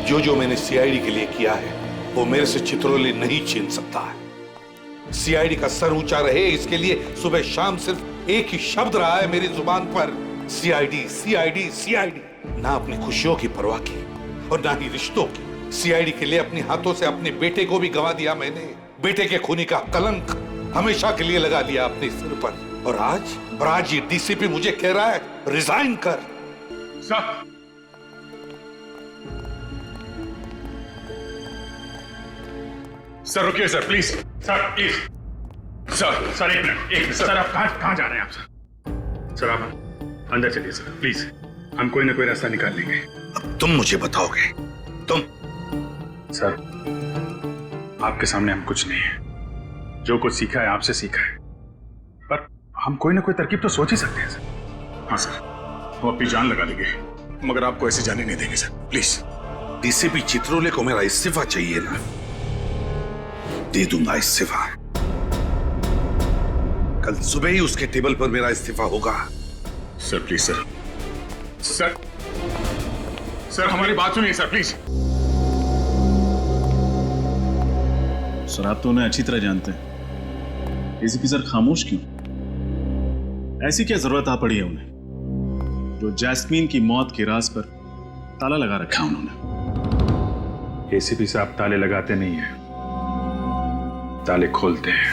जो जो मैंने सीआईडी के लिए किया है वो मेरे से चित्रोले नहीं छीन सकता है। सीआईडी का सर ऊंचा रहे इसके लिए सुबह शाम सिर्फ एक ही शब्द रहा है मेरी जुबान पर, सीआईडी सीआईडी सीआईडी। ना अपनी खुशियों की परवाह की और ना ही रिश्तों की। सीआईडी के लिए अपने हाथों से अपने बेटे को भी गंवा दिया मैंने। बेटे के खूनी का कलंक हमेशा के लिए लगा लिया अपने सिर पर। और आज ये डीसीपी मुझे कह रहा है रिजाइन कर। सर रुकिए sir, please sir, please sir एक मिनट सर, आप कहाँ जा रहे हैं आप सर आप अंदर चलिए सर प्लीज, हम कोई ना कोई रास्ता निकाल लेंगे। अब तुम मुझे बताओगे? तुम सर आपके सामने हम कुछ नहीं है, जो कुछ सीखा है आपसे सीखा है, पर हम कोई ना कोई तरकीब तो सोच ही सकते हैं सर। हाँ सर, वो अपनी जान लगा देंगे मगर आपको ऐसे जाने नहीं देंगे सर, प्लीज। डीसीपी चित्रोले को मेरा इस्तीफा चाहिए ना, दे दूंगा इस्तीफा। कल सुबह ही उसके टेबल पर मेरा इस्तीफा होगा। सर प्लीज सर हमारी बात सुनिए सर प्लीज। सर आप तो उन्हें अच्छी तरह जानते हैं, एसीपी सर खामोश क्यों? ऐसी क्या जरूरत आ पड़ी है उन्हें, जो जैस्मीन की मौत के राज पर ताला लगा रखा उन्होंने? एसीपी साहब ताले लगाते नहीं हैं, ताले खोलते हैं।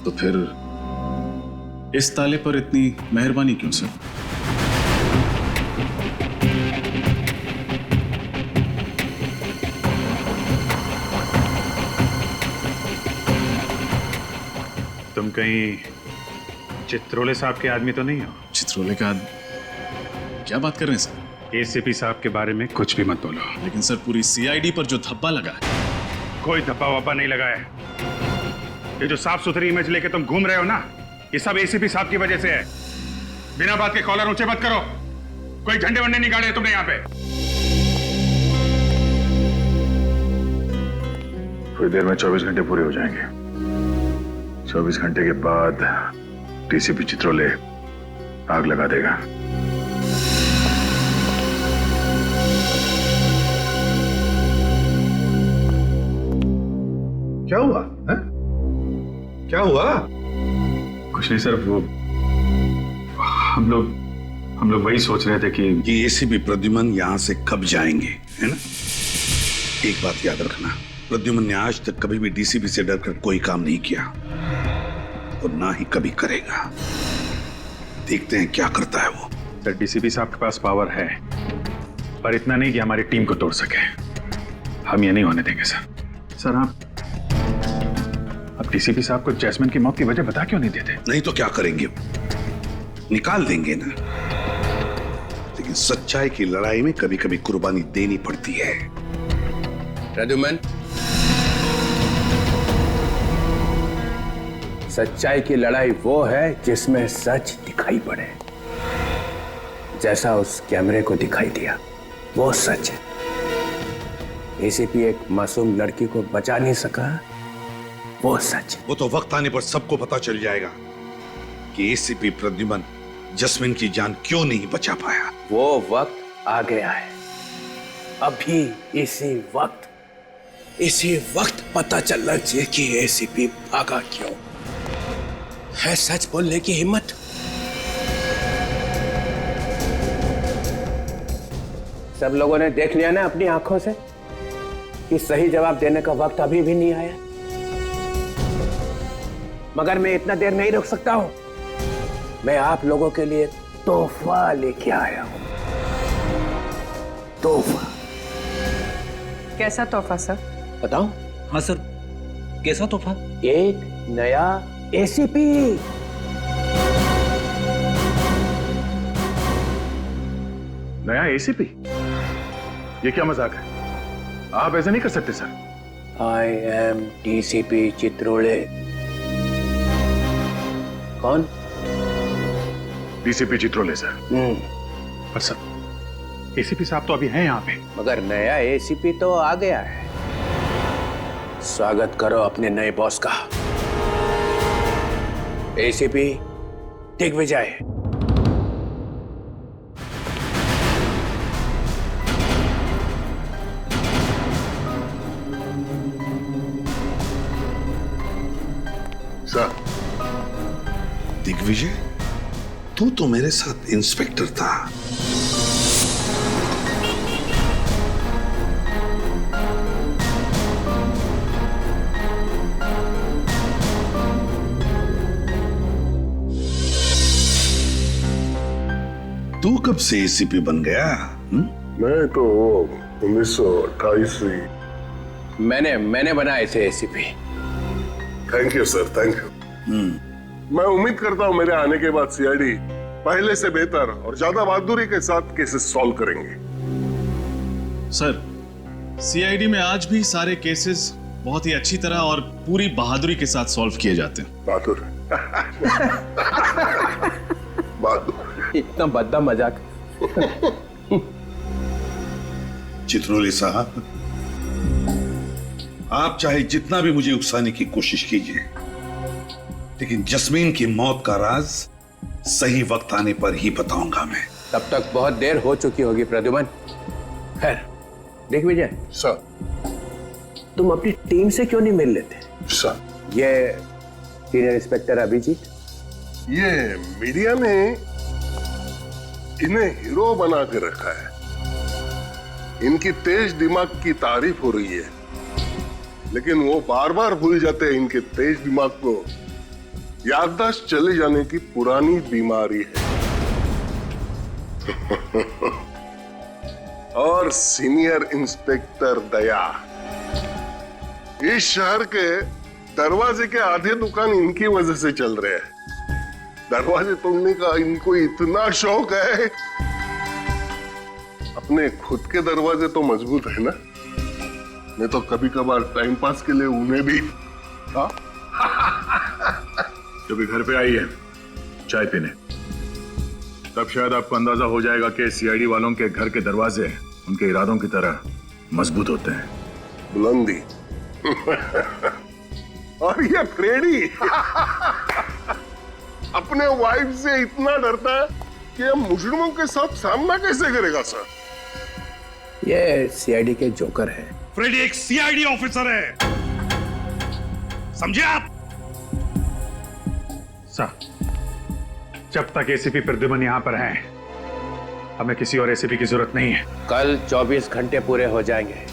तो फिर इस ताले पर इतनी मेहरबानी क्यों सर? तुम कहीं चित्रोले साहब के आदमी तो नहीं हो? चित्रोले का क्या बात कर रहे हैं सर? एसीपी साहब के बारे में कुछ भी मत बोलो। लेकिन सर पूरी सीआईडी पर जो धब्बा लगा है, कोई धब्बा वब्बा नहीं लगा है। ये जो साफ सुथरी इमेज लेके तुम घूम रहे हो ना, ये सब एसीपी साहब की वजह से है। बिना बात के कॉलर ऊंचे मत करो, कोई झंडे वंडे नहीं गाड़े तुमने यहाँ पे। थोड़ी देर में 24 घंटे पूरे हो जाएंगे। 24 घंटे के बाद डीसीपी चित्रोले आग लगा देगा। क्या हुआ है? क्या हुआ? कुछ नहीं सर, वो हम लोग वही सोच रहे थे कि एसीपी प्रद्युमन यहां से कब जाएंगे, है ना? एक बात याद रखना, प्रद्युमन ने आज तक कभी भी डीसीपी से डरकर कोई काम नहीं किया और ना ही कभी करेगा। देखते हैं क्या करता है वो। सर डीसीपी साहब के पास पावर है, पर इतना नहीं कि हमारी टीम को तोड़ सके। हम ये नहीं होने देंगे सर। आप डीसीपी साहब को जैस्मिन की मौत की वजह बता क्यों नहीं देते? नहीं तो क्या करेंगे? निकाल देंगे ना। लेकिन सच्चाई की लड़ाई में कभी कभी कुर्बानी देनी पड़ती है। प्रद्युमन, सच्चाई की लड़ाई वो है जिसमें सच दिखाई पड़े। जैसा उस कैमरे को दिखाई दिया वो सच है। एसीपी एक मासूम लड़की को बचा नहीं सका, वो सच है। वो तो वक्त आने पर सबको पता चल जाएगा कि एसीपी प्रद्युमन जैस्मिन की जान क्यों नहीं बचा पाया। वो वक्त आ गया है। अभी इसी वक्त पता चलना चाहिए कि एसीपी भागा क्यों। है सच बोलने की हिम्मत। सब लोगों ने देख लिया ना अपनी आंखों से कि सही जवाब देने का वक्त अभी भी नहीं आया। मगर मैं इतना देर नहीं रुक सकता हूं। मैं आप लोगों के लिए तोहफा लेके आया हूं। तोहफा। कैसा तोहफा सर? बताऊं? हाँ सर, कैसा तोहफा? एक नया एसीपी। नया एसीपी? ये क्या मजाक है? आप ऐसा नहीं कर सकते sir. I am DCP Chitrole. कौन? DCP Chitrole sir. पर सर एसीपी साहब तो अभी हैं यहाँ पे। मगर नया एसीपी तो आ गया है। स्वागत करो अपने नए बॉस का। एसीपी दिग्विजय। सर। दिग्विजय, तू तो मेरे साथ इंस्पेक्टर था। तू कब से एसीपी बन गया? मैं तो 1928 से। मैंने बनाया इसे ACP. Thank you sir, thank you. मैं उम्मीद करता हूँ मेरे आने के बाद सीआईडी पहले से बेहतर और ज्यादा बहादुरी के साथ केसेस सॉल्व करेंगे। सर, सीआईडी में आज भी सारे केसेस बहुत ही अच्छी तरह और पूरी बहादुरी के साथ सॉल्व किए जाते हैं। बहादुर। बहादुर। इतना बद्दा मजाक। चित्रोले साहब, आप चाहे जितना भी मुझे उकसाने की कोशिश कीजिए, लेकिन जस्मीन की मौत का राज सही वक्त आने पर ही बताऊंगा मैं। तब तक बहुत देर हो चुकी होगी प्रद्युमन। खैर, दिग्विजय सर। तुम अपनी टीम से क्यों नहीं मिल लेते? सर, ये सीनियर इंस्पेक्टर अभिजीत, ये मीडिया ने इन्हें हीरो बना के रखा है। इनकी तेज दिमाग की तारीफ हो रही है, लेकिन वो बार बार भूल जाते हैं इनके तेज दिमाग को याददाश्त चले जाने की पुरानी बीमारी है। और सीनियर इंस्पेक्टर दया, इस शहर के दरवाजे के आधे दुकान इनकी वजह से चल रहे हैं। दरवाजे तोड़ने का इनको इतना शौक है। अपने खुद के दरवाजे तो मजबूत है ना, मैं तो कभी कभार टाइम पास के लिए उन्हें भी। हाँ, जब भी घर पे आई है चाय पीने, तब शायद आपको अंदाजा हो जाएगा कि सीआईडी वालों के घर के दरवाजे उनके इरादों की तरह मजबूत होते हैं। बुलंदी। और ये फ्रेडी अपने वाइफ से इतना डरता है कि ये मुजरिमों के साथ सामना कैसे करेगा सर? ये सीआईडी के जोकर है। फ्रेडी एक सीआईडी ऑफिसर है, समझे आप? सर, जब तक एसीपी प्रद्युमन यहाँ पर हैं, हमें किसी और एसीपी की जरूरत नहीं है। कल 24 घंटे पूरे हो जाएंगे,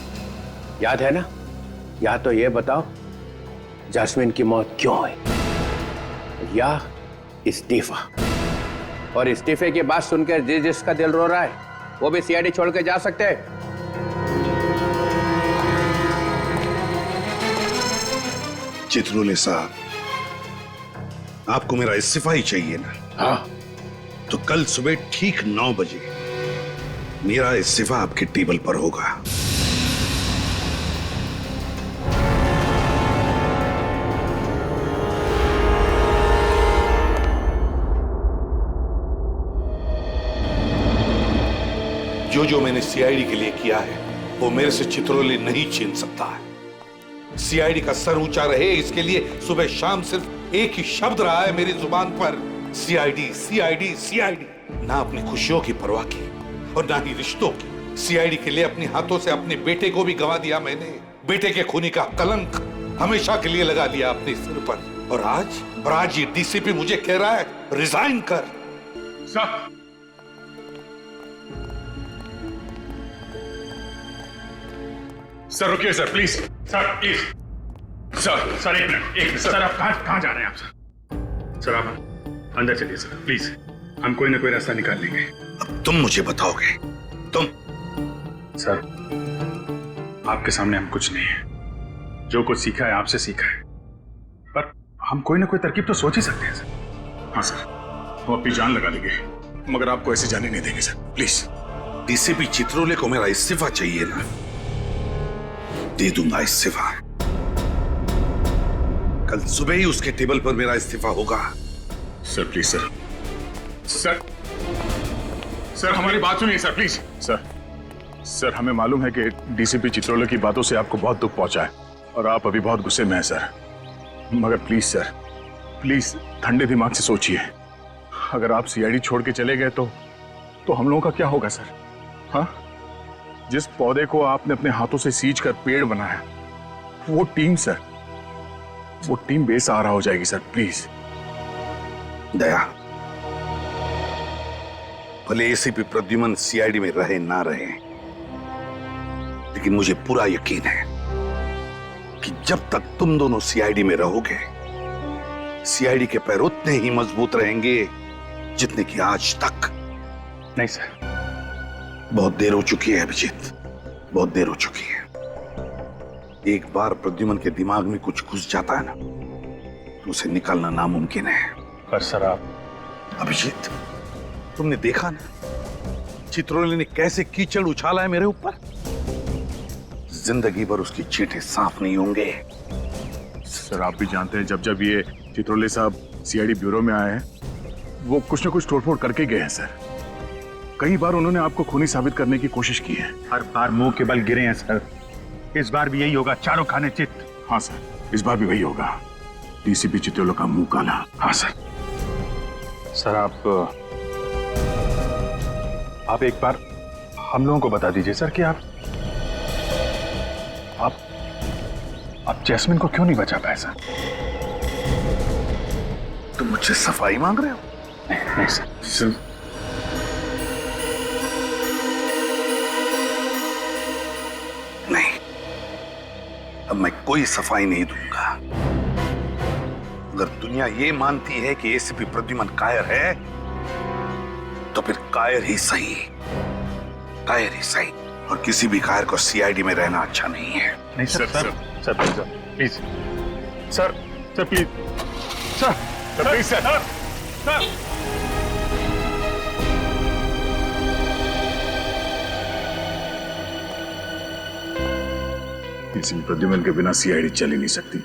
याद है ना? या तो ये बताओ जैस्मीन की मौत क्यों हुई, या इस्तीफा। और इस्तीफे की बात सुनकर जिसका दिल रो रहा है वो भी सीआईडी छोड़ के जा सकते हैं। चित्रोले साहब, आपको मेरा इस्तीफा ही चाहिए ना? हाँ। तो कल सुबह ठीक 9 बजे मेरा इस्तीफा आपके टेबल पर होगा। जो मैंने सीआईडी के लिए किया है वो मेरे से चित्रोले नहीं छीन सकता है। सीआईडी का सर ऊंचा रहे, इसके लिए सुबह शाम सिर्फ एक ही शब्द रहा है मेरी जुबान पर, सीआईडी सीआईडी सीआईडी। ना अपनी खुशियों की परवाह की और ना ही रिश्तों की। सीआईडी के लिए अपने हाथों से अपने बेटे को भी गंवा दिया मैंने। बेटे के खूनी का कलंक हमेशा के लिए लगा लिया अपने सिर पर। और आज ये डीसीपी मुझे कह रहा है रिजाइन कर। सर, सर रुकिए sir, please sir, please sir एक मिनट सर, आप कहाँ जा रहे हैं आप सर? सर आप अंदर चलिए सर, प्लीज। हम कोई ना कोई रास्ता निकाल लेंगे। अब तुम मुझे बताओगे? तुम? सर, आपके सामने हम कुछ नहीं है। जो कुछ सीखा है आपसे सीखा है, पर हम कोई ना कोई तरकीब तो सोच ही सकते हैं सर। हाँ सर, वो अपनी जान लगा देंगे, मगर आपको ऐसे जाने नहीं देंगे सर, प्लीज। डीसीपी चित्रोले को मेरा इस्तीफा चाहिए ना? दे दूंगा इस्तीफा। कल सुबह ही उसके टेबल पर मेरा इस्तीफा होगा। Sir please sir, sir sir हमारी बात सुनिए सर, प्लीज। सर हमें मालूम है कि डीसीपी चित्रोले की बातों से आपको बहुत दुख पहुंचा है और आप अभी बहुत गुस्से में हैं सर, मगर प्लीज सर, प्लीज ठंडे दिमाग से सोचिए। अगर आप सीआईडी छोड़ के चले गए तो हम लोगों का क्या होगा सर? हाँ, जिस पौधे को आपने अपने हाथों से सींच कर पेड़ बनाया, वो टीम सर, वो टीम बेसहारा हो जाएगी सर, प्लीज। दया, भले एसीपी प्रद्युमन सीआईडी में रहे ना रहे, लेकिन मुझे पूरा यकीन है कि जब तक तुम दोनों सीआईडी में रहोगे, सीआईडी के पैर उतने ही मजबूत रहेंगे जितने कि आज तक। नहीं सर, बहुत देर हो चुकी है अभिजीत, बहुत देर हो चुकी है। एक बार प्रद्युमन के दिमाग में कुछ घुस जाता है ना, तो उसे निकालना नामुमकिन है। पर सर आप। अभिजीत, तुमने देखा ना चित्रोली ने कैसे कीचड़ उछाला है मेरे ऊपर। जिंदगी भर उसकी चींटे साफ नहीं होंगे। सर आप भी जानते हैं, जब जब ये चित्रोले साहब सीआईडी ब्यूरो में आए हैं, वो कुछ ना कुछ तोड़फोड़ करके गए हैं सर। कई बार उन्होंने आपको खूनी साबित करने की कोशिश की है। हर बार मुंह के बल गिरे हैं सर। इस बार भी यही होगा, चारों खाने चित। हाँ सर, इस बार भी वही होगा। डीसीपी चित्रोले का मुंह काला। हाँ सर। सर आप एक बार हम लोगों को बता दीजिए सर कि आप जैस्मिन को क्यों नहीं बचा पाए सर? तुम मुझसे सफाई मांग रहे हो? नहीं सर, सर नहीं, अब मैं कोई सफाई नहीं दूंगा। अगर दुनिया ये मानती है कि एसीपी प्रद्युमन कायर है, तो फिर कायर ही सही, कायर ही सही। और किसी भी कायर को सीआईडी में रहना अच्छा नहीं है। नहीं sir, sir please sir, please sir, please sir. किसी प्रद्युमन के बिना सीआईडी चल ही नहीं सकती।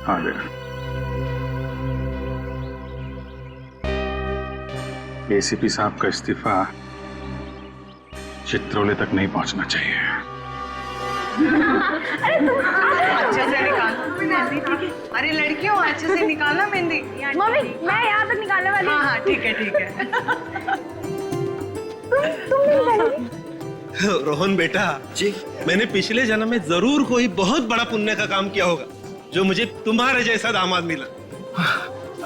हाँ बेटा, एसीपी साहब का इस्तीफा चित्रोले तक नहीं पहुंचना चाहिए। अच्छे से निकाल। अरे लड़कियों, अच्छे से निकालना मेहंदी। मम्मी, मैं यहाँ तक निकालने वाली हूँ। हाँ ठीक है, ठीक है। तुम नहीं निकालोगी? रोहन बेटा जी, मैंने पिछले जन्म में जरूर कोई बहुत बड़ा पुण्य का काम किया होगा, जो मुझे तुम्हारे जैसा दामाद मिला।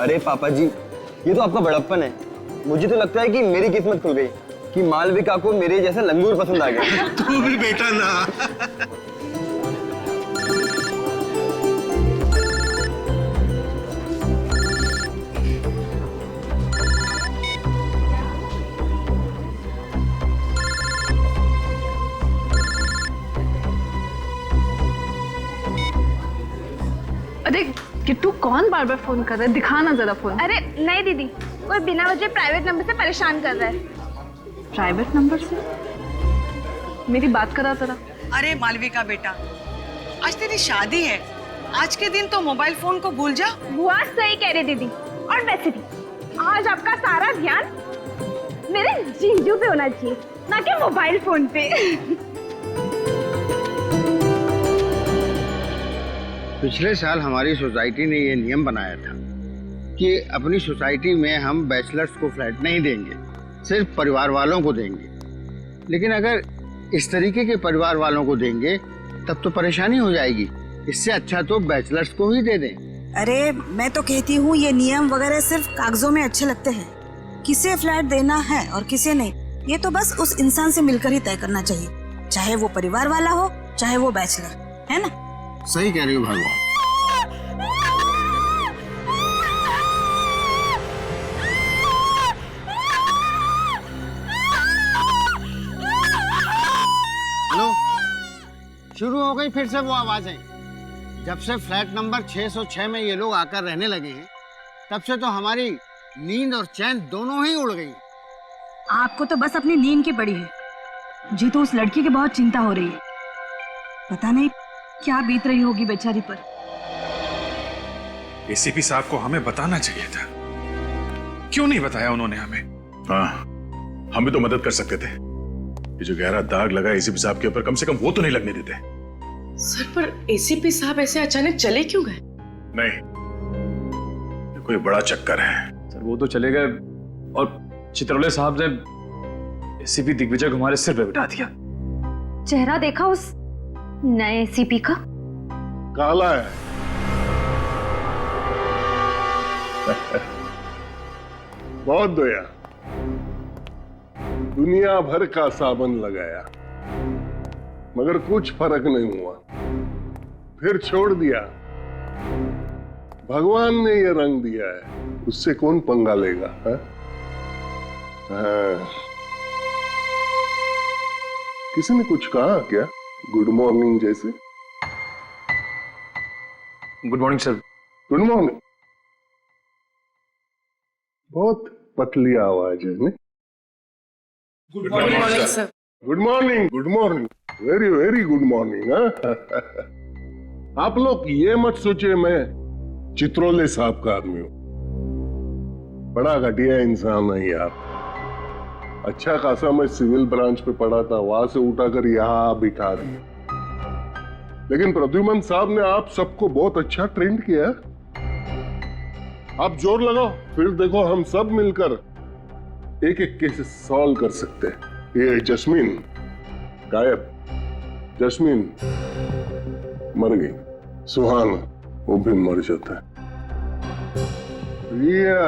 अरे पापा जी, ये तो आपका बड़प्पन है। मुझे तो लगता है कि मेरी किस्मत खुल गई कि मालविका को मेरे जैसा लंगूर पसंद आ गया। तू भी बेटा ना। अरे किट्टू, कौन बार बार फोन कर रहा है? दिखाना जरा फोन। अरे नहीं दीदी, कोई बिना वजह प्राइवेट नंबर से परेशान कर रहा है। प्राइवेट नंबर से? मेरी बात करा जरा। अरे मालविका बेटा, आज तेरी शादी है। आज के दिन तो मोबाइल फोन को भूल जा। बुआ सही कह रही दीदी। और वैसे भी आज आपका सारा ध्यान मेरे जीजू पे होना चाहिए, ना कि मोबाइल फोन पे। पिछले साल हमारी सोसाइटी ने ये नियम बनाया था कि अपनी सोसाइटी में हम बैचलर्स को फ्लैट नहीं देंगे, सिर्फ परिवार वालों को देंगे। लेकिन अगर इस तरीके के परिवार वालों को देंगे तब तो परेशानी हो जाएगी। इससे अच्छा तो बैचलर्स को ही दे दें। अरे मैं तो कहती हूँ ये नियम वगैरह सिर्फ कागजों में अच्छे लगते हैं। किसे फ्लैट देना है और किसे नहीं, ये तो बस उस इंसान से मिलकर ही तय करना चाहिए, चाहे वो परिवार वाला हो चाहे वो बैचलर, है ना? सही कह रही हो भगवान। हेलो, शुरू हो गई फिर से वो आवाजें। जब से फ्लैट नंबर 606 में ये लोग आकर रहने लगे हैं, तब से तो हमारी नींद और चैन दोनों ही उड़ गई। आपको तो बस अपनी नींद की पड़ी है, मुझे तो उस लड़की की बहुत चिंता हो रही है। पता नहीं क्या बीत रही होगी बेचारी पर। एसीपी साहब को हमें बताना चाहिए था, क्यों नहीं बताया उन्होंने हमें? हाँ, हम भी तो मदद कर सकते थे। ये जो गहरा दाग लगा एसीपी साहब के ऊपर, कम से कम वो तो नहीं लगने देते। सर, पर एसीपी साहब ऐसे अचानक चले क्यों गए? नहीं, ये कोई बड़ा चक्कर है। सर वो तो चले गए और चित्रोले साहब ने एसीपी दिग्विजय को हमारे सिर पे बिठा दिया। चेहरा देखा उस नए एसीपी का? काला है, बहुत दया, दुनिया भर का साबन लगाया मगर कुछ फर्क नहीं हुआ, फिर छोड़ दिया। भगवान ने ये रंग दिया है, उससे कौन पंगा लेगा? हाँ? किसी ने कुछ कहा क्या गुड मॉर्निंग जैसे? Good morning sir. Good morning. बहुत पतली आवाज है नहीं? Good morning sir. Good morning, good morning, very very good morning. आप लोग ये मत सोचिए मैं चित्रोले साहब का आदमी हूं, बड़ा घटिया इंसान है आप। अच्छा खासा मैं सिविल ब्रांच पे पढ़ा था, वहां से उठाकर यहां बिठा दिया। लेकिन प्रद्युमन साहब ने आप सबको बहुत अच्छा ट्रेन किया। आप जोर लगाओ, फिर देखो हम सब मिलकर एक एक केस सॉल्व कर सकते हैं। ये जस्मीन गायब, जस्मीन मर गई, सुहाना वो भी मर जाता है। प्रिया,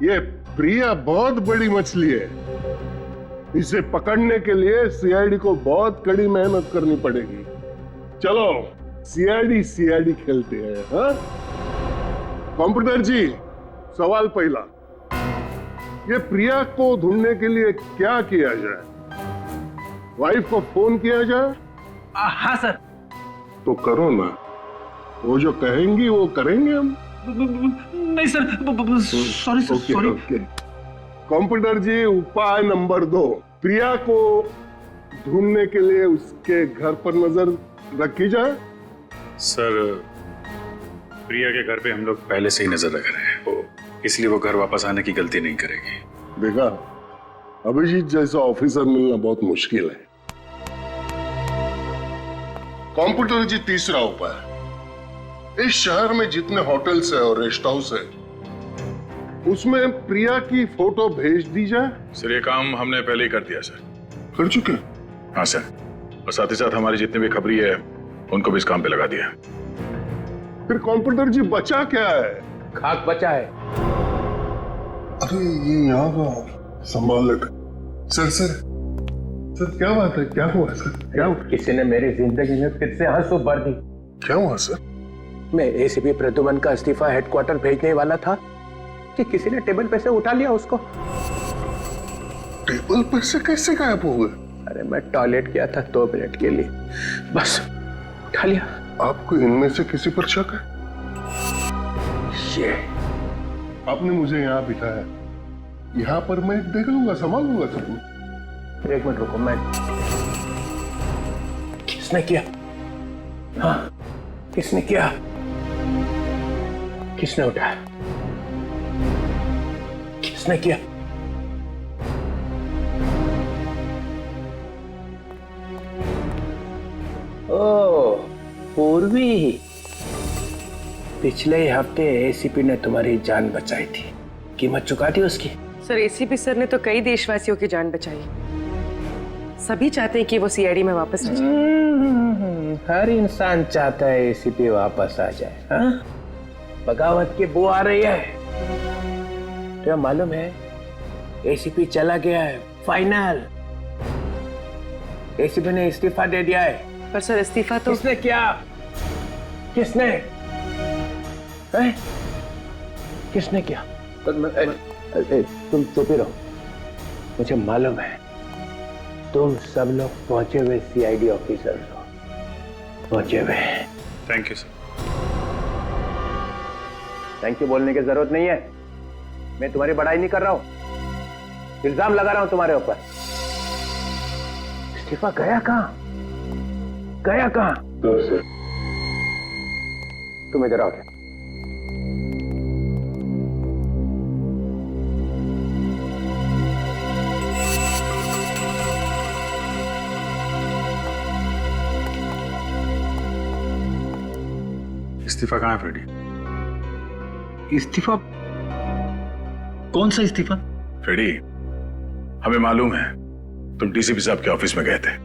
ये प्रिया बहुत बड़ी मछली है, इसे पकड़ने के लिए सीआईडी को बहुत कड़ी मेहनत करनी पड़ेगी। चलो सीआईडी खेलते हैं। हाँ? कंप्यूटर जी, सवाल पहला, ये प्रिया को ढूंढने के लिए क्या किया जाए? वाइफ को फोन किया जाए? हाँ सर। तो करो ना, वो जो कहेंगी वो करेंगे हम। नहीं sir, sorry sir, sorry. Computer जी, उपाय नंबर 2, प्रिया को ढूंढने के लिए उसके घर पर नजर रखी जाए। सर, प्रिया के घर पे हम लोग पहले से ही नजर रख रहे हैं, इसलिए वो घर वापस आने की गलती नहीं करेगी। देखा, अभिजीत जैसा ऑफिसर मिलना बहुत मुश्किल है। कंप्यूटर जी, तीसरा उपाय, इस शहर में जितने होटल्स है और रेस्ट हाउस है उसमें प्रिया की फोटो भेज दी जाए। सर, ये काम हमने पहले ही कर दिया सर। कर चुके? हाँ सर, और साथ ही साथ हमारी जितने भी खबरी है उनको भी इस काम पे लगा दिया। फिर कंप्यूटर जी बचा क्या है? खाक बचा है। अरे ये यहाँ का संभाल लेते। सर क्या बात है, क्या हुआ सर? क्या हुआ? किसी ने मेरी जिंदगी में फिर से आंसू भर दी। क्या हुआ सर? मैं एसीपी प्रद्युमन का इस्तीफा हेडक्वार्टर भेजने वाला था कि किसी ने टेबल पे से उठा लिया उसको। टेबल पर से कैसे गायब हो गए? अरे मैं टॉयलेट गया था 2 मिनट के लिए, बस उठा लिया। आपको इनमें से किसी पर शक है? ये आपने मुझे यहाँ बिठाया, यहाँ पर मैं देख लूंगा, संभाल लूंगा सब। 1 मिनट रुको। मैं किसने किया? हाँ, किसने किया? किसने उठाया? किसने किया? ओ, पूर्वी, पिछले ही हफ्ते एसीपी ने तुम्हारी जान बचाई थी, कीमत चुका दी उसकी। सर, एसीपी सर ने तो कई देशवासियों की जान बचाई। सभी चाहते हैं कि वो सीआईडी में वापस आ जाए। हर इंसान चाहता है एसीपी वापस आ जाए। हाँ? बगावत की बू आ रही है। तो मालूम है एसीपी चला गया है, फाइनल। एसीपी ने इस्तीफा दे दिया है। पर सर, इस्तीफा तो किसने किया? किसने? किसने किया? तुम चुप ही रहो। मुझे मालूम है तुम सब लोग पहुंचे हुए सीआईडी ऑफिसर हो, पहुंचे हुए। Thank you sir. Thank you बोलने की जरूरत नहीं है, मैं तुम्हारी बड़ाई नहीं कर रहा हूं, इल्जाम लगा रहा हूं तुम्हारे ऊपर। इस्तीफा गया कहां? गया कहां? तुम इधर आओ। इस्तीफा कहाँ है फ्रेडी? इस्तीफा? कौन सा इस्तीफा? फ्रेडी, हमें मालूम है तुम डीसीपी साहब के ऑफिस में गए थे।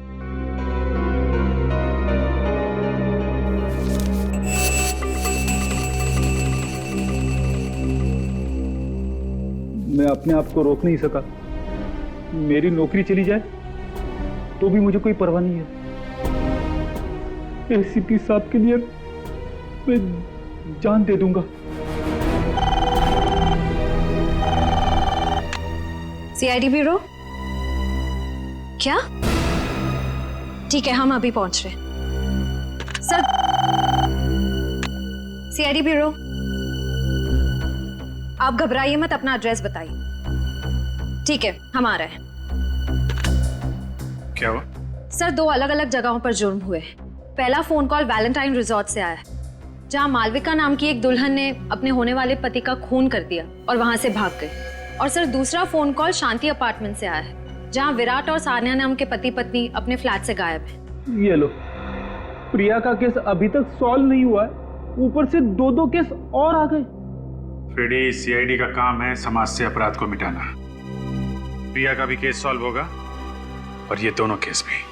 मैं अपने आप को रोक नहीं सका। मेरी नौकरी चली जाए तो भी मुझे कोई परवाह नहीं है। एसीपी साहब के लिए मैं जान दे दूंगा। CID bureau? क्या? ठीक है, हम अभी पहुंच रहे हैं। सर, सीआईडी ब्यूरो, आप घबराइए मत, अपना एड्रेस बताइए। ठीक है, हम आ रहे हैं। क्या हुआ? सर, 2 अलग अलग जगहों पर जुर्म हुए। पहला फोन कॉल वैलेंटाइन रिजॉर्ट से आया है, जहां मालविका नाम की एक दुल्हन ने अपने होने वाले पति का खून कर दिया और वहां से भाग गई। और सर, दूसरा फोन कॉल शांति अपार्टमेंट से आया है, जहां विराट और सान्या नाम के पति पत्नी अपने फ्लैट से गायब है। ये लो, प्रिया का केस अभी तक सॉल्व नहीं हुआ है, ऊपर से 2 केस और आ गए। फिर सीआईडी का काम है समाज से अपराध को मिटाना। प्रिया का भी केस सॉल्व होगा और ये दोनों केस भी।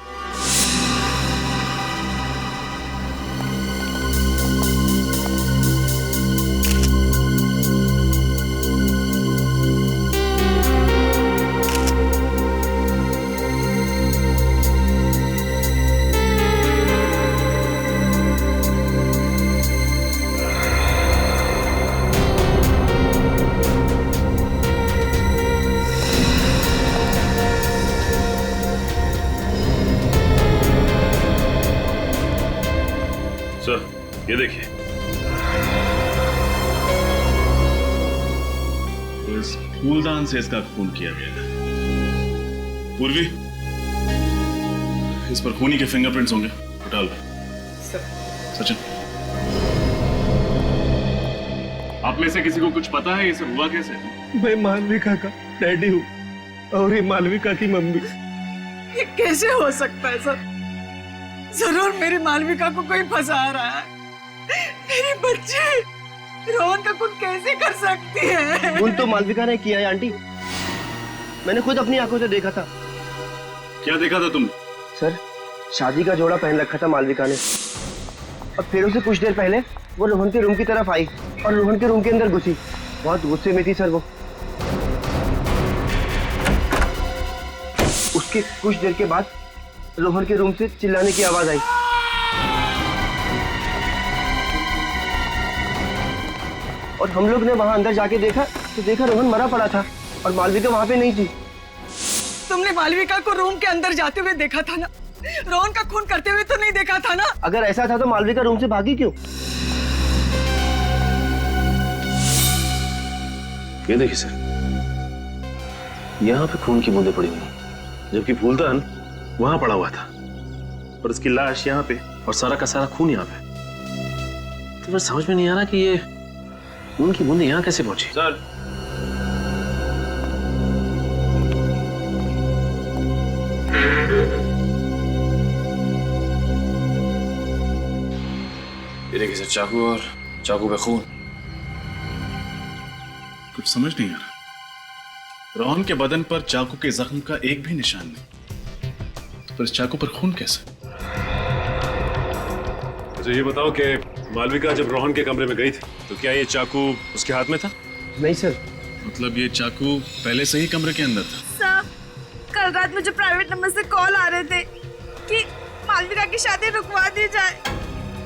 सर, ये देखिए, तो इस फूलदान से इसका खून किया गया है। पूर्वी, इस पर खूनी के फिंगरप्रिंट्स होंगे, उठा लो। सचिन, आप में से किसी को कुछ पता है ये सब हुआ कैसे? मैं मालविका का डैडी हूँ और ये मालविका की मम्मी। ये कैसे हो सकता है सर? जरूर मेरी मालविका को कोई फंसा रहा है। मेरी बच्ची रोहन का खून कैसे कर सकती है? खून तो मालविका ने किया है आंटी, मैंने खुद अपनी आंखों से देखा था। क्या देखा था तुमने? सर, शादी का जोड़ा पहन रखा था मालविका ने, और फिर उसे कुछ देर पहले वो रोहन के रूम की तरफ आई और रोहन के रूम के अंदर घुसी। बहुत गुस्से में थी सर वो। उसके कुछ देर के बाद रोहन के रूम से चिल्लाने की आवाज आई। और हम लोग ने वहां अंदर जाके देखा तो देखा रोहन मरा पड़ा था और मालविका वहां पे नहीं थी। तुमने मालविका को रूम के अंदर जाते हुए देखा था ना? रोहन का खून करते हुए तो नहीं देखा था ना? अगर ऐसा था तो मालविका रूम से भागी क्यों? ये देखिए सर, यहाँ पे खून की बूंदें पड़ी हुई, जबकि फूलदान वहां पड़ा हुआ था और उसकी लाश यहाँ पे और सारा का सारा खून यहाँ पे। तो मुझे समझ में नहीं आ रहा कि ये खून की बूंदें यहाँ कैसे पहुंची। सर, ये देखिए सर, चाकू और चाकू पे खून। कुछ समझ नहीं आ रहा। रोहन के बदन पर चाकू के जख्म का एक भी निशान नहीं, पर इस चाकू पर खून कैसे? अच्छा ये बताओ कि मालविका जब रोहन के कमरे में गई थी तो क्या ये चाकू उसके हाथ में था? नहीं सर। मतलब ये चाकू पहले से ही कमरे के अंदर था? सर, कल रात मुझे प्राइवेट नंबर से कॉल आ रहे थे कि मालविका की शादी रुकवा दी जाए,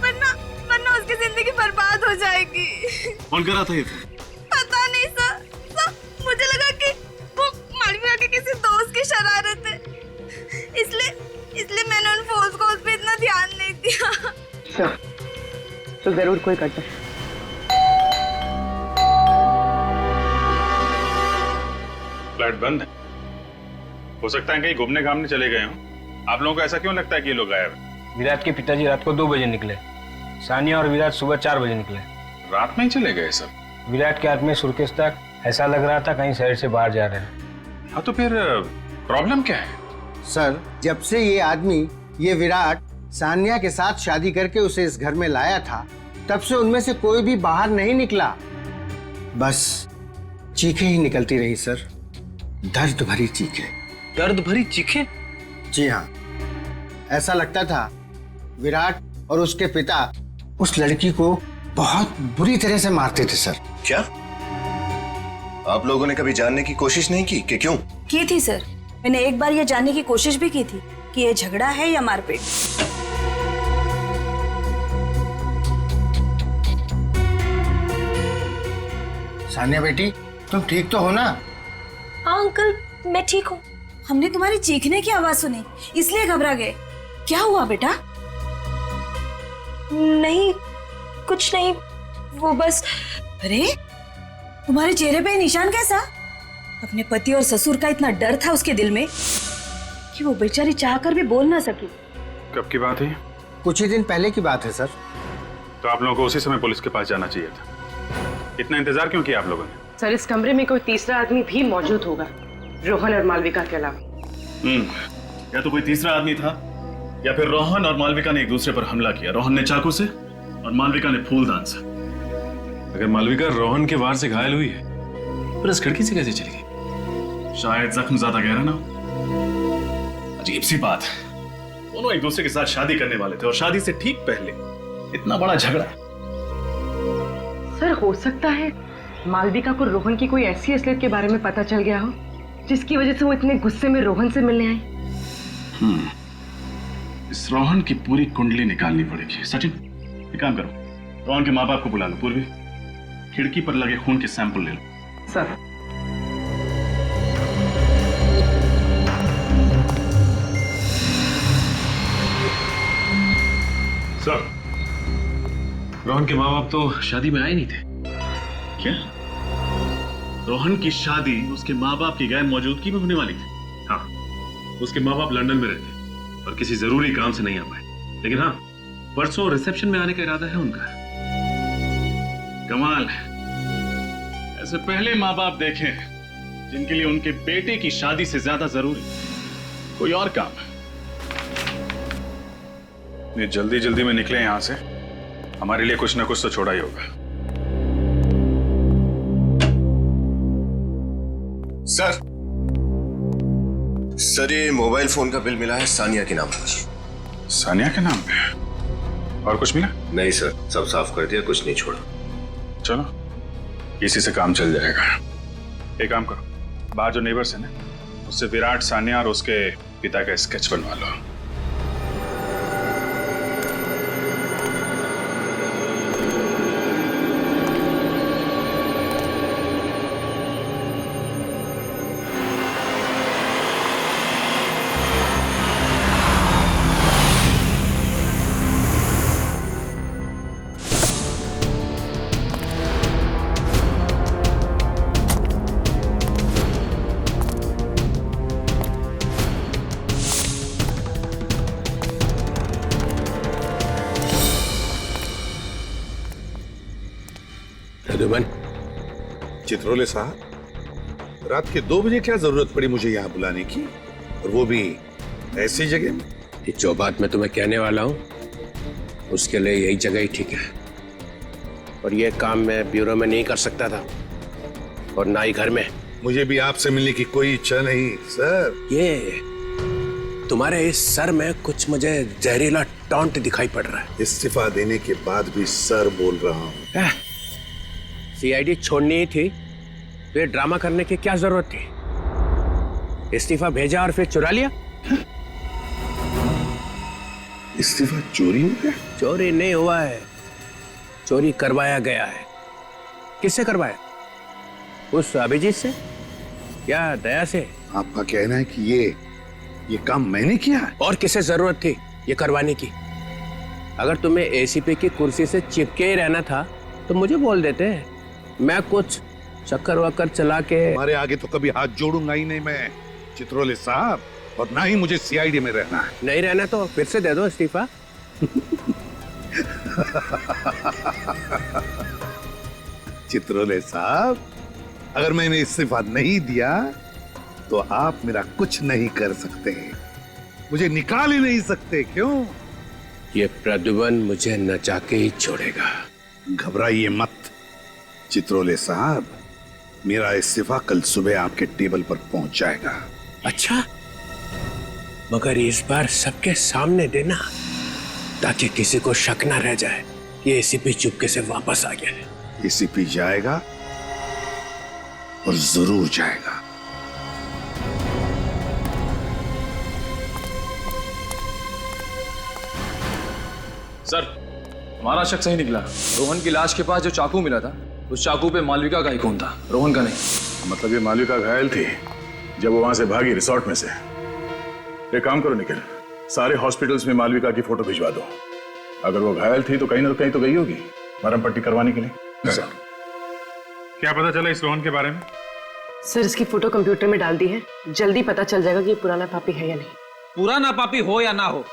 वरना उसकी जिंदगी बर्बाद हो जाएगी। कौन कर रहा था ये फोन? पता नहीं सर, मुझे लगा कि वो मालविका के किसी दोस्त की शरारत है, इसलिए मैंने उन फोन कॉल्स पे इतना ध्यान नहीं दिया। तो जरूर कोई करता। फ्लैट बंद है, हो सकता है कहीं घूमने घामने चले गए हों। आप लोगों को ऐसा क्यों लगता है कि ये लोग गायब हैं? विराट के पिताजी रात को 2 बजे निकले, सानिया और विराट सुबह 4 बजे निकले। रात में ही चले गए सब? विराट के हाथ में सूटकेस तक, ऐसा लग रहा था कहीं शहर से बाहर जा रहे हैं। हाँ तो फिर प्रॉब्लम क्या है? सर, जब से ये आदमी, ये विराट सान्या के साथ शादी करके उसे इस घर में लाया था, तब से उनमें से कोई भी बाहर नहीं निकला। बस चीखें ही निकलती रही सर, दर्द भरी चीखें। दर्द भरी चीखें? जी हाँ, ऐसा लगता था विराट और उसके पिता उस लड़की को बहुत बुरी तरह से मारते थे सर। क्या? आप लोगों ने कभी जानने की कोशिश नहीं की कि क्यों? की थी सर, मैंने एक बार ये जानने की कोशिश भी की थी कि ये झगड़ा है या मारपीट। सानिया बेटी, तुम ठीक तो हो ना? हाँ अंकल, मैं ठीक हूँ। हमने तुम्हारी चीखने की आवाज सुनी, इसलिए घबरा गए। क्या हुआ बेटा? नहीं, कुछ नहीं, वो बस। अरे तुम्हारे चेहरे पे निशान कैसा? अपने पति और ससुर का इतना डर था उसके दिल में कि वो बेचारी चाहकर भी बोल ना सकी। कब की बात है? कुछ ही दिन पहले की बात है सर। तो आप लोगों को उसी समय पुलिस के पास जाना चाहिए था। इतना इंतजार क्यों किया आप लोगों ने? सर, इस कमरे में कोई तीसरा आदमी भी मौजूद होगा, रोहन और मालविका के अलावा। या तो कोई तीसरा आदमी था या फिर रोहन और मालविका ने एक दूसरे पर हमला किया। रोहन ने चाकू से और मालविका ने फूलदान से। अगर मालविका रोहन के वार से घायल हुई है पर इस खिड़की से कैसे चली गई? शायद जख्म ज्यादा गहरा ना हो। अजीब सी बात, दोनों एक दूसरे के साथ शादी करने वाले थे और शादी से ठीक पहले इतना बड़ा झगड़ा। सर, हो सकता है मालविका को रोहन की कोई ऐसी असलियत के बारे में पता चल गया हो जिसकी वजह से वो इतने गुस्से में रोहन से मिलने आई। इस रोहन की पूरी कुंडली निकालनी पड़ेगी। सचिन, एक काम करो, रोहन के माँ बाप को बुला लो। पूर्वी, खिड़की पर लगे खून के सैंपल ले लो। सर। सर, रोहन के माँ बाप तो शादी में आए नहीं थे। क्या? रोहन की शादी उसके माँ बाप की गैर मौजूदगी में होने वाली थी? हाँ, उसके माँ बाप लंदन में रहते और किसी जरूरी काम से नहीं आ पाए। लेकिन हाँ, परसों रिसेप्शन में आने का इरादा है उनका। कमाल, ऐसे पहले माँ बाप देखे जिनके लिए उनके बेटे की शादी से ज्यादा जरूरी कोई और काम है। ये जल्दी जल्दी में निकले यहां से, हमारे लिए कुछ ना कुछ तो छोड़ा ही होगा। सर, ये मोबाइल फोन का बिल मिला है सानिया के नाम पर। सानिया के नाम पे? और कुछ मिला? नहीं सर, सब साफ कर दिया, कुछ नहीं छोड़ा। चलो, इसी से काम चल जाएगा। एक काम करो, बाहर जो नेबर्स है ना, उससे विराट, सानिया और उसके पिता का स्केच बनवा लो। चित्रोले साहब, रात के 2 बजे क्या जरूरत पड़ी मुझे यहाँ बुलाने की, और वो भी ऐसी जगह में? जो बात मैं तुम्हें कहने वाला हूँ उसके लिए यही जगह ही ठीक है। और ये काम मैं ब्यूरो में नहीं कर सकता था और ना ही घर में। मुझे भी आपसे मिलने की कोई इच्छा नहीं सर। ये तुम्हारे इस सर में कुछ मुझे जहरीला टॉन्ट दिखाई पड़ रहा है। इस्तीफा देने के बाद भी सर बोल रहा हूँ। सीआईडी छोड़नी ही थी तो ये ड्रामा करने की क्या जरूरत थी? इस्तीफा भेजा और फिर चुरा लिया। इस्तीफा चोरी हो गया? चोरी नहीं हुआ है, चोरी करवाया गया है। किससे करवाया? उस अभिजीत से या दया से? आपका कहना है कि ये काम मैंने किया है? और किसे जरूरत थी ये करवाने की? अगर तुम्हें एसीपी की कुर्सी से चिपके ही रहना था तो मुझे बोल देते, मैं कुछ चक्कर वक्कर चला के। हमारे आगे तो कभी हाथ जोड़ूंगा ही नहीं मैं चित्रोले साहब, और ना ही मुझे सीआईडी में रहना है। नहीं रहना तो फिर से दे दो इस्तीफा। चित्रोले साहब, अगर मैंने इस्तीफा नहीं दिया तो आप मेरा कुछ नहीं कर सकते, मुझे निकाल ही नहीं सकते। क्यों? ये प्रद्युमन मुझे नचा के ही छोड़ेगा। घबराइए मत चित्रोले साहब, मेरा इस्तीफा कल सुबह आपके टेबल पर पहुंच जाएगा। अच्छा, मगर इस बार सबके सामने देना ताकि किसी को शक ना रह जाए कि एसीपी चुपके से वापस आ गया है। एसीपी जाएगा और जरूर जाएगा। सर, हमारा शक सही निकला। रोहन की लाश के पास जो चाकू मिला था, उस चाकू पे मालविका का ही खून था, रोहन का नहीं। मतलब ये मालविका घायल थी जब वो वहां से भागी रिसोर्ट में से। एक काम करो निखिल, सारे हॉस्पिटल्स में मालविका की फोटो भिजवा दो। अगर वो घायल थी तो कहीं ना कहीं तो गई होगी मरहम पट्टी करवाने के लिए। सर, क्या पता चला इस रोहन के बारे में? सर, इसकी फोटो कंप्यूटर में डाल दी है, जल्दी पता चल जाएगा कि ये पुराना पापी है या नहीं। पुराना पापी हो या ना हो,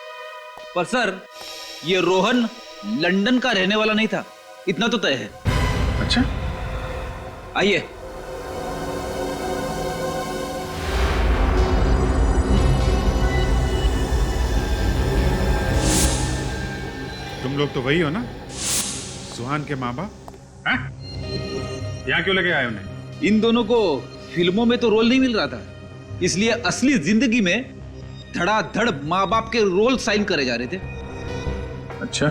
पर सर ये रोहन लंदन का रहने वाला नहीं था, इतना तो तय है। अच्छा, आइए। तुम लोग तो वही हो ना, सुहान के माँ बाप? यहाँ क्यों लेके आए उन्हें? इन दोनों को फिल्मों में तो रोल नहीं मिल रहा था, इसलिए असली जिंदगी में धड़ाधड़ माँ बाप के रोल साइन करे जा रहे थे। अच्छा,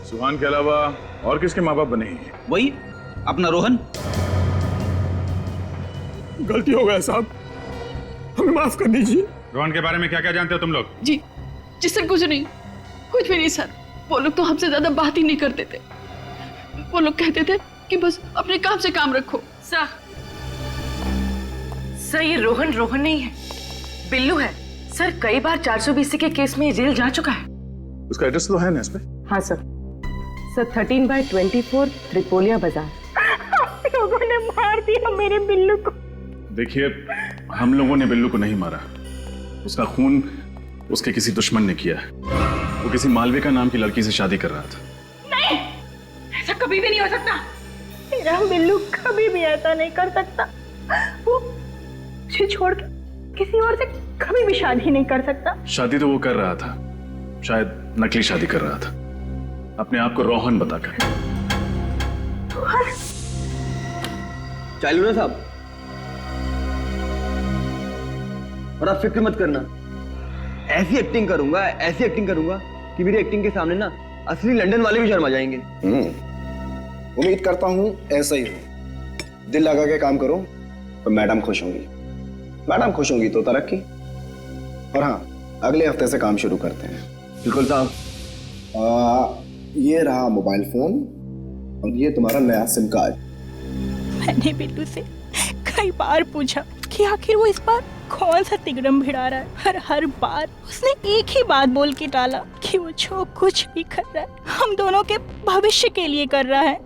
सुहान के अलावा और किसके माँ बाप बने हैं? वही अपना रोहन। गलती हो गया साहब, हमें माफ कर दीजिए। रोहन के बारे में क्या क्या जानते हो तुम लोग? जी सर, कुछ नहीं, कुछ भी नहीं सर। वो लोग तो हमसे ज्यादा बात ही नहीं करते थे। वो लोग कहते थे कि बस अपने काम से काम रखो। सर, ये रोहन नहीं है, बिल्लू है। सर, कई बार 420 के केस में जेल जा चुका है। उसका एड्रेस तो है ना इस पे? हाँ सर, 13/24 त्रिपोलिया बाजार। लोगों ने मार दिया मेरे बिल्लू को। देखिए, हम लोगों ने बिल्लू को नहीं मारा, उसका खून उसके किसी दुश्मन ने किया। वो किसी मालविका नाम की लड़की से शादी कर रहा था। नहीं, ऐसा कभी भी नहीं हो सकता। मेरा बिल्लू कभी भी ऐसा नहीं कर सकता। वो मुझे छोड़ के किसी और से कभी भी शादी नहीं कर सकता। शादी तो वो कर रहा था, शायद नकली शादी कर रहा था, अपने आप को रोहन बताकर। चालू ना साहब, और आप फिक्र मत करना, ऐसी एक्टिंग करूंगा कि मेरी एक्टिंग के सामने ना असली लंदन वाले भी शर्मा जाएंगे। उम्मीद करता हूं ऐसा ही हो। दिल लगा के काम करो तो मैडम खुश होंगी, मैडम खुश होंगी तो तरक्की। और हाँ, अगले हफ्ते से काम शुरू करते हैं। बिल्कुल साहब। ये रहा मोबाइल फोन और ये तुम्हारा नया सिम कार्ड। मैंने बिल्लू से कई बार पूछा कि आखिर वो इस बार कौन सा तिगड़म भिड़ा रहा है। हर बार उसने एक ही बात बोल के टाला कि वो जो कुछ भी कर रहा है हम दोनों के भविष्य के लिए कर रहा है।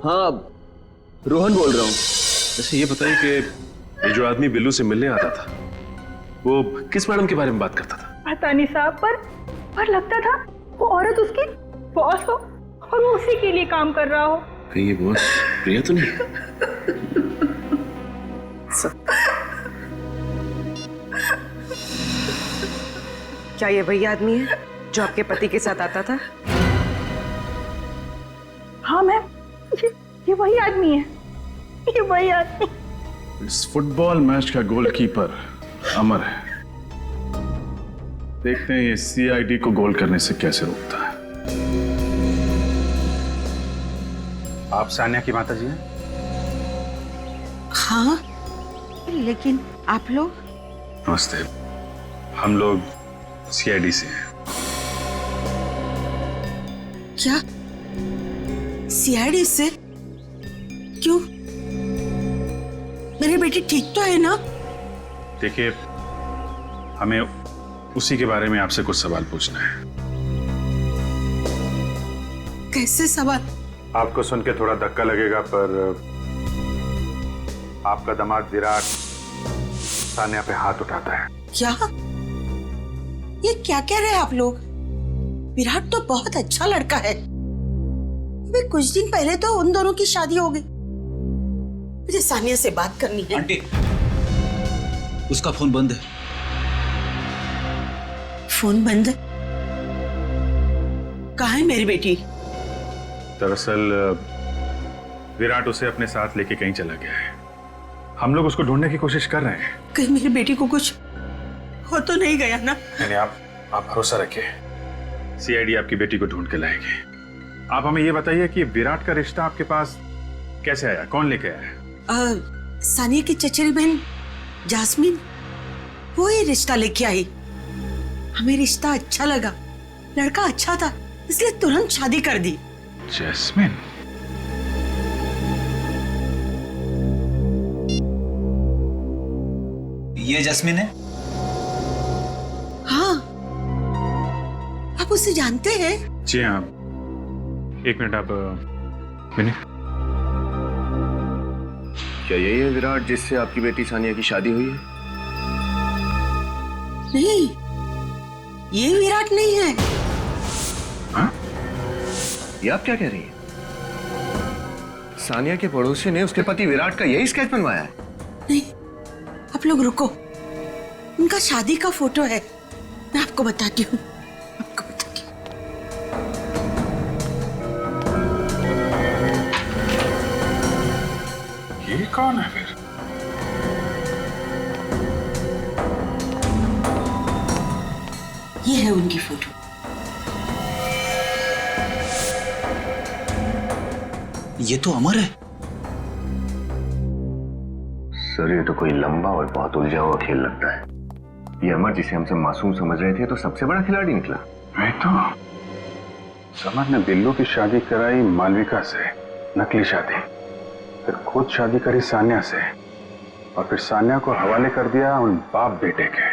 हाँ, रोहन बोल रहा हूँ। वैसे ये बताइए कि ये जो आदमी बिल्लू से मिलने आता था, वो किस मैडम के बारे में बात करता था? पता नहीं साहब, पर लगता था वो औरत उसकी बॉस हो और वो उसी के लिए काम कर रहा हो। कहीं ये बॉस प्रिया तो नहीं? क्या ये वही आदमी है जो आपके पति के साथ आता था? हाँ मैम, ये वही आदमी है, ये वही आदमी। इस फुटबॉल मैच का गोलकीपर अमर है। देखते हैं ये सीआईडी को गोल करने से कैसे रोकता है। आप सानिया की माता जी हैं? हाँ, लेकिन आप लोग? नमस्ते, हम लोग सीआईडी से हैं। क्या सीआईडी से? क्यों? मेरी बेटी ठीक तो है ना? देखिए, हमें उसी के बारे में आपसे कुछ सवाल पूछना है। कैसे सवाल? आपको सुन के थोड़ा धक्का लगेगा, पर आपका दामाद विराट सानिया पे हाथ उठाता है। क्या? ये क्या कह रहे हैं आप लोग? विराट तो बहुत अच्छा लड़का है। अभी कुछ दिन पहले तो उन दोनों की शादी हो गई। मुझे सानिया से बात करनी है। आंटी, उसका फोन बंद है। फोन बंद है? कहाँ है मेरी बेटी? दरअसल विराट उसे अपने साथ लेके कहीं चला गया है। हम लोग उसको ढूंढने की कोशिश कर रहे हैं। कहीं मेरी बेटी को कुछ हो तो नहीं गया ना? नहीं, आप भरोसा रखिए, सीआईडी आपकी बेटी को ढूंढ के लाएगी। आप हमें ये बताइए कि विराट का रिश्ता आपके पास कैसे आया, कौन लेके आया? सानिया की चचेरी बहन जास्मीन वो ही रिश्ता लेके आई। हमें रिश्ता अच्छा लगा, लड़का अच्छा था, इसलिए तुरंत शादी कर दी। जैस्मिन? ये जैस्मिन है? हाँ, आप उसे जानते हैं? जी हाँ। एक मिनट, आप मिनट। क्या यही है विराट जिससे आपकी बेटी सानिया की शादी हुई है? नहीं, ये विराट नहीं है। हाँ? ये आप क्या कह रही हैं? सानिया के पड़ोसी ने उसके पति विराट का यही स्केच बनवाया है? नहीं, आप लोग रुको, उनका शादी का फोटो है, मैं आपको बताती हूँ। ये कौन है फिर? ये है उनकी फोटो। ये तो अमर है। सर ये तो कोई लंबा और बहुत उलझा हुआ खेल लगता है। ये अमर जिसे हमसे मासूम समझ रहे थे तो सबसे बड़ा खिलाड़ी निकला। मैं तो समर ने बिल्लू की शादी कराई मालविका से, नकली शादी, फिर खुद शादी करी सानिया से, और फिर सानिया को हवाले कर दिया उन बाप बेटे के।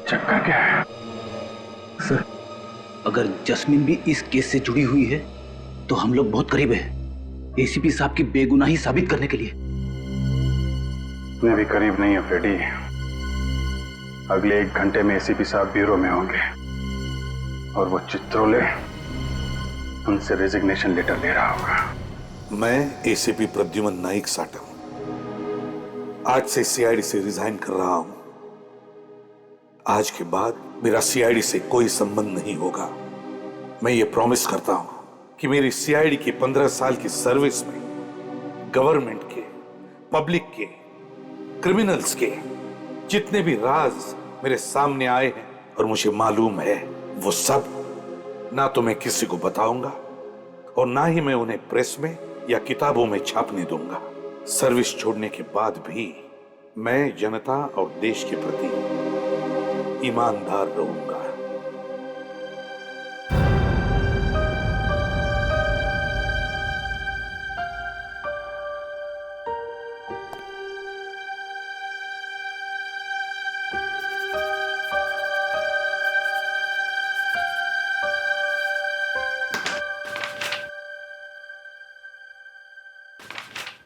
चक्कर क्या है? सर, अगर जस्मिन भी इस केस से जुड़ी हुई है तो हम लोग बहुत करीब हैं एसीपी साहब की बेगुनाही साबित करने के लिए। मैं भी करीब नहीं हूं फ्रेडी। अगले 1 घंटे में एसीपी साहब ब्यूरो में होंगे और वो चित्रोले उनसे रेजिग्नेशन लेटर ले रहा होगा। मैं एसीपी प्रद्युमन नाइक साटम आज से सीआईडी से रिजाइन कर रहा हूं। आज के बाद मेरा सीआईडी से कोई संबंध नहीं होगा। मैं ये प्रॉमिस करता हूं कि मेरी सीआईडी की 15 साल की सर्विस में गवर्नमेंट के, पब्लिक के, क्रिमिनल्स के जितने भी राज मेरे सामने आए हैं और मुझे मालूम है, वो सब ना तो मैं किसी को बताऊंगा और ना ही मैं उन्हें प्रेस में या किताबों में छापने दूंगा। सर्विस छोड़ने के बाद भी मैं जनता और देश के प्रति ईमानदार रहूंगा।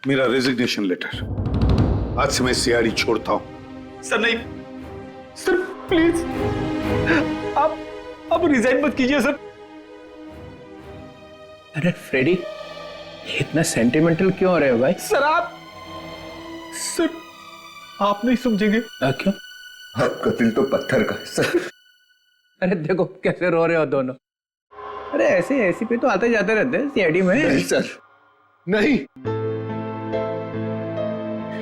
मेरा रेजिग्नेशन लेटर। आज से मैं सीआईडी छोड़ता हूं। सर नहीं, सर प्लीज, आप रिजाइन मत कीजिए सर। अरे फ्रेडी, इतना सेंटिमेंटल क्यों हो रहे हो भाई? सर आप नहीं समझेंगे। क्यों? आपका दिल तो पत्थर का है सर। अरे देखो कैसे रो रहे हो दोनों। अरे ऐसे एसीपी तो आते जाते रहते हैं सीआईडी में। नहीं सर, नहीं।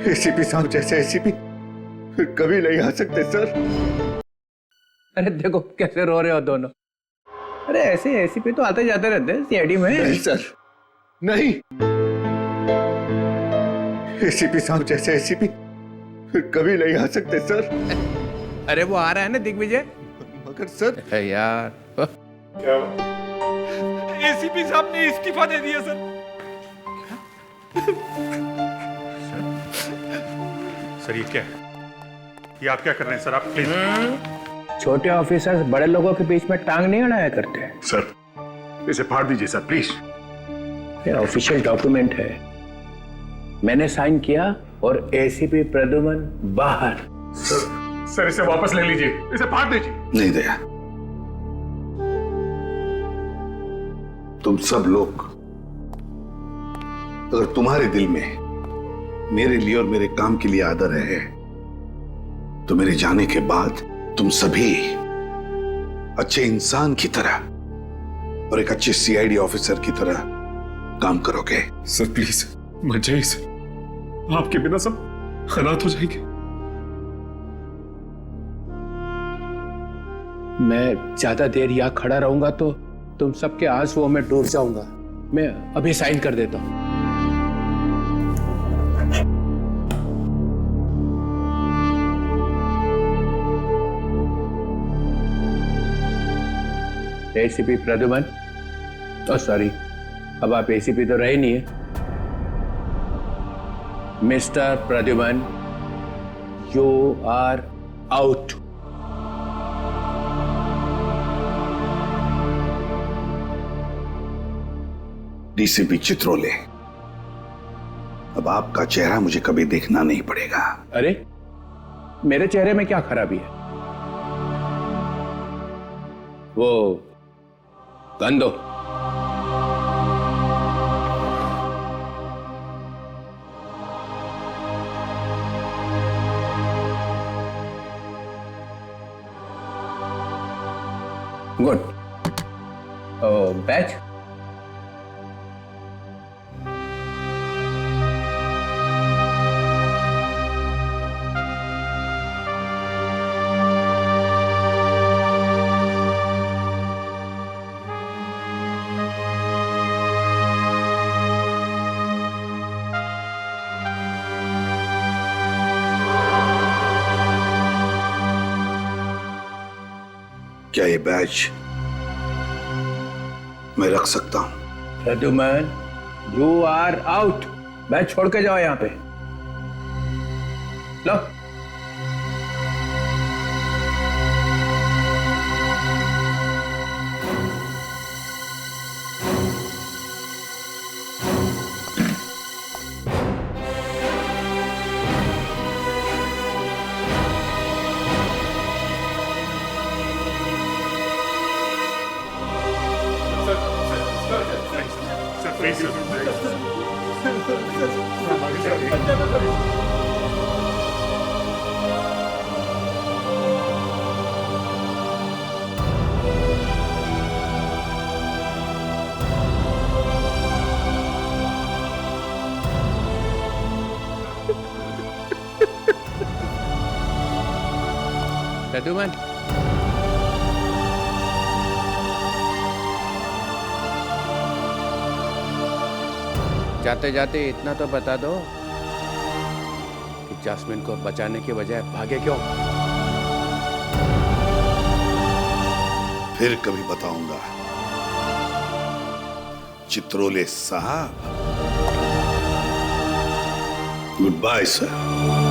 एसीपी साहब जैसे एसीपी फिर कभी नहीं आ सकते सर। अरे देखो कैसे रो रहे हो दोनों। अरे ऐसे एसीपी तो आते जाते रहते हैं सीआईडी में। नहीं सर, नहीं। एसीपी साहब जैसे एसीपी फिर कभी नहीं आ सकते सर। अरे वो आ रहा है ना दिग्विजय। मगर सर यार एसीपी साहब ने इस्तीफा दे दिया सर। सर ये क्या है? ये आप क्या कर रहे हैं सर? आप प्लीज। छोटे ऑफिसर्स बड़े लोगों के बीच में टांग नहीं अड़ाया करते। सर इसे फाड़ दीजिए सर प्लीज। ये ऑफिशियल डॉक्यूमेंट है, मैंने साइन किया और एसीपी प्रद्युमन बाहर। सर इसे वापस ले लीजिए, इसे फाड़ दीजिए। नहीं दया, तुम सब लोग, अगर तुम्हारे दिल में मेरे लिए और मेरे काम के लिए आदर है तो मेरे जाने के बाद तुम सभी अच्छे इंसान की तरह और एक अच्छे सीआईडी ऑफिसर की तरह काम करोगे। सर प्लीज मत जाइए सर, आपके बिना सब अनाथ हो जाएंगे। मैं ज्यादा देर यहाँ खड़ा रहूंगा तो तुम सबके आंसुओं में डूब जाऊंगा। मैं अभी साइन कर देता हूं। एसीपी प्रद्युमन, सॉरी, अब आप एसीपी तो रहे नहीं है। Mister Pradyuman, you are out. DCP Chitrole, अब आपका चेहरा मुझे कभी देखना नहीं पड़ेगा। अरे, मेरे चेहरे में क्या खराबी है? वो गन दो। गुड। बैच। क्या ये बैच मैं रख सकता हूं? Pradyuman, you are out. Badge छोड़ के जाओ यहां पे। लो। प्रद्युमन, जाते जाते इतना तो बता दो कि जास्मिन को बचाने के बजाय भागे क्यों? फिर कभी बताऊंगा चित्रोले साहब। Goodbye sir.